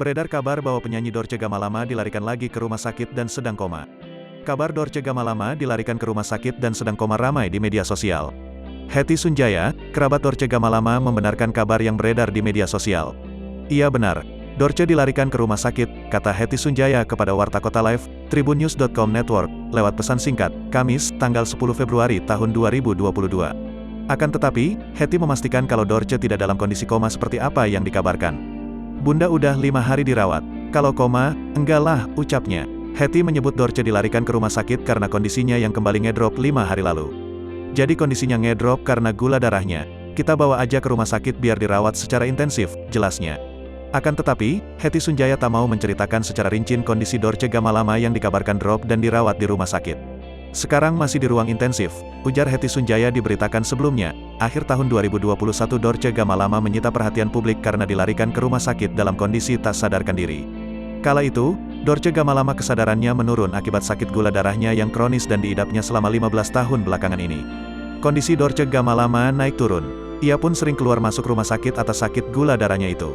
Beredar kabar bahwa penyanyi Dorce Gamalama dilarikan lagi ke rumah sakit dan sedang koma. Kabar Dorce Gamalama dilarikan ke rumah sakit dan sedang koma ramai di media sosial. Hetty Sunjaya, kerabat Dorce Gamalama membenarkan kabar yang beredar di media sosial. Iya benar, Dorce dilarikan ke rumah sakit, kata Hetty Sunjaya kepada Warta Kota Live, Tribunnews.com Network, lewat pesan singkat, Kamis, tanggal 10 Februari tahun 2022. Akan tetapi, Hetty memastikan kalau Dorce tidak dalam kondisi koma seperti apa yang dikabarkan. Bunda udah 5 hari dirawat. Kalau koma, enggak lah, ucapnya. Hetty menyebut Dorce dilarikan ke rumah sakit karena kondisinya yang kembali ngedrop 5 hari lalu. Jadi kondisinya ngedrop karena gula darahnya. Kita bawa aja ke rumah sakit biar dirawat secara intensif, jelasnya. Akan tetapi, Hetty Sunjaya tak mau menceritakan secara rinci kondisi Dorce Gamalama yang dikabarkan drop dan dirawat di rumah sakit. Sekarang masih di ruang intensif, ujar Hetty Sunjaya diberitakan sebelumnya. Akhir tahun 2021 Dorce Gamalama menyita perhatian publik karena dilarikan ke rumah sakit dalam kondisi tak sadarkan diri. Kala itu, Dorce Gamalama kesadarannya menurun akibat sakit gula darahnya yang kronis dan diidapnya selama 15 tahun belakangan ini. Kondisi Dorce Gamalama naik turun. Ia pun sering keluar masuk rumah sakit atas sakit gula darahnya itu.